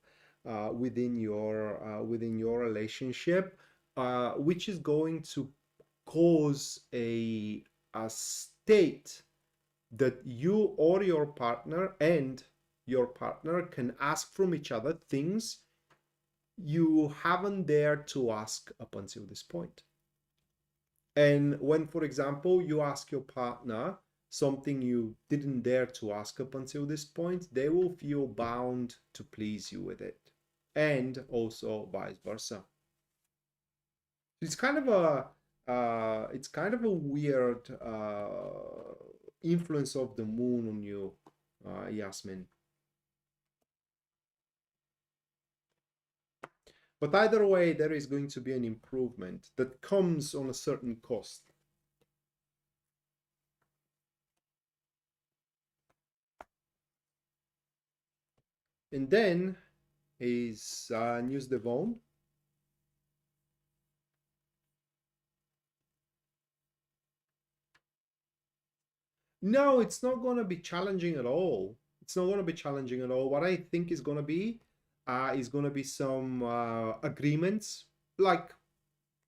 within your relationship, which is going to cause a state that you or your partner can ask from each other things you haven't dared to ask up until this point. And when, for example, you ask your partner something you didn't dare to ask up until this point, they will feel bound to please you with it. And also vice versa. It's kind of a weird influence of the moon on you, Yasmin. But either way, there is going to be an improvement that comes on a certain cost. And then is News Devon. No, it's not going to be challenging at all. It's not going to be challenging at all. What I think is going to be some agreements, like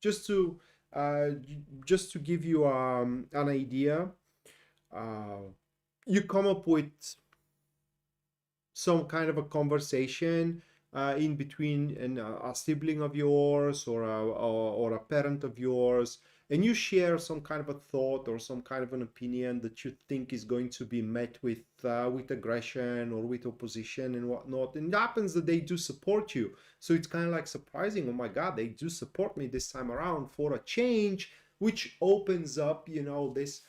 just to uh, just to give you an idea. Uh, you come up with some kind of a conversation in between a sibling of yours or a parent of yours, and you share some kind of a thought or some kind of an opinion that you think is going to be met with aggression or with opposition and whatnot. And it happens that they do support you, so it's kind of like surprising. Oh my God, they do support me this time around for a change, which opens up, this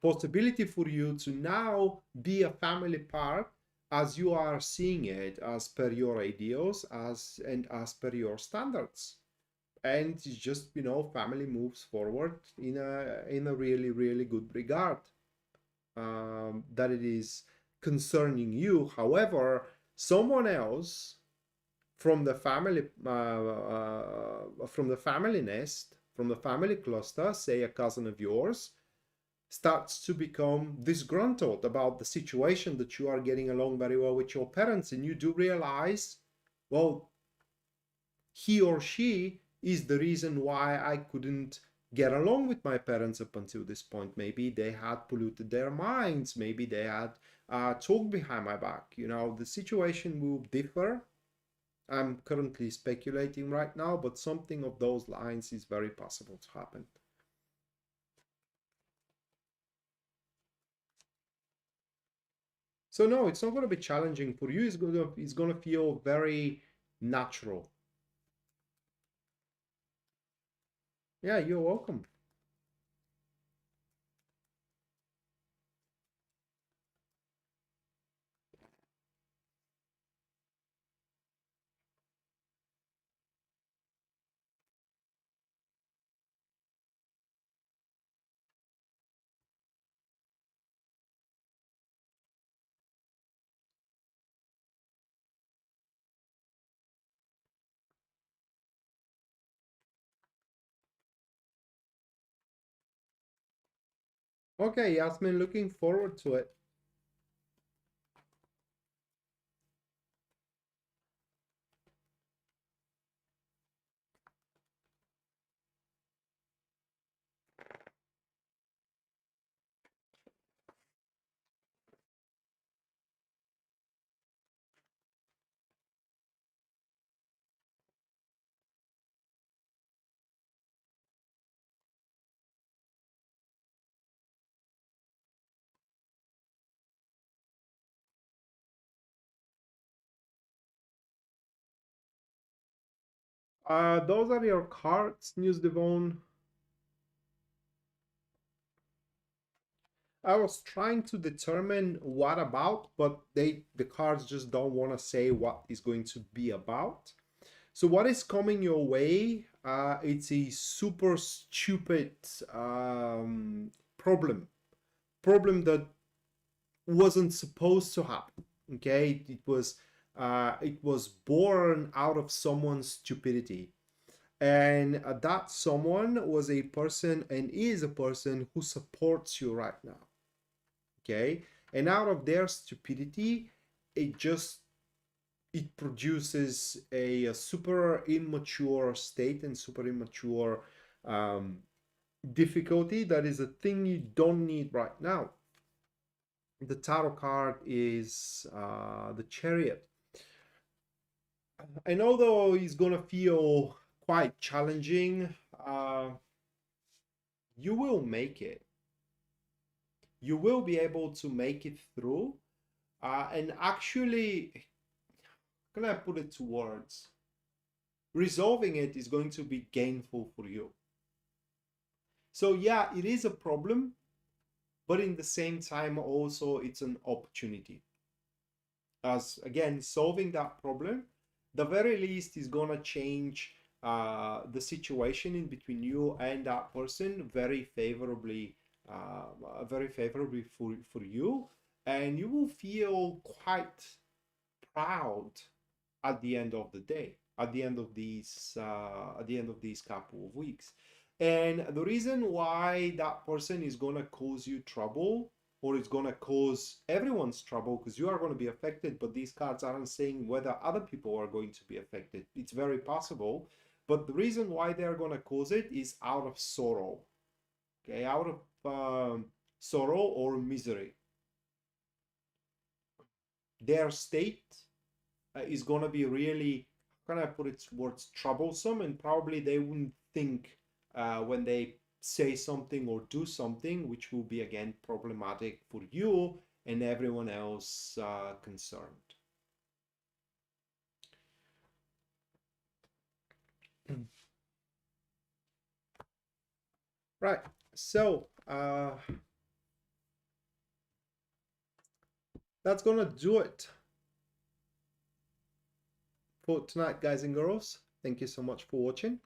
possibility for you to now be a family part as you are seeing it, as per your ideals, as per your standards. And it's just, family moves forward in a really, really good regard, that it is concerning you. However, someone else from the family from the family nest, from the family cluster, say a cousin of yours, starts to become disgruntled about the situation that you are getting along very well with your parents, and you do realize, well, he or she is the reason why I couldn't get along with my parents up until this point. Maybe they had polluted their minds, maybe they had talked behind my back. The situation will differ. I'm currently speculating right now, but something of those lines is very possible to happen. So no, it's not going to be challenging for you. It's going to feel very natural. Yeah, you're welcome. Okay, Yasmin, looking forward to it. Those are your cards, News Devon. I was trying to determine what about, but the cards just don't want to say what is going to be about. So what is coming your way? It's a super stupid problem. Problem that wasn't supposed to happen. Okay, it was born out of someone's stupidity, and that someone was a person and is a person who supports you right now. Okay, and out of their stupidity, it produces a super immature state and super immature um, difficulty that is a thing you don't need right now. The tarot card is the Chariot. And although it's gonna feel quite challenging, you will make it. You will be able to make it through. And actually, can I put it to words? Resolving it is going to be gainful for you. So yeah, it is a problem, but in the same time, also it's an opportunity. As again, solving that problem the very least is gonna change the situation in between you and that person very favorably for you, and you will feel quite proud at the end of the day, at the end of these couple of weeks. And the reason why that person is gonna cause you trouble, or it's gonna cause everyone's trouble, because you are going to be affected, but these cards aren't saying whether other people are going to be affected. It's very possible, but the reason why they're going to cause it is out of sorrow. Okay, out of sorrow or misery. Their state is going to be really, how can I put it words, troublesome, and probably they wouldn't think when they say something or do something, which will be again problematic for you and everyone else concerned. Right, so that's gonna do it for tonight, guys and girls. Thank you so much for watching.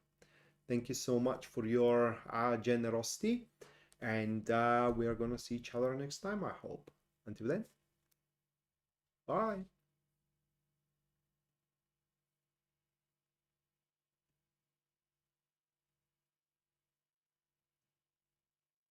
Thank you so much for your generosity, and we are gonna see each other next time, I hope. Until then, bye.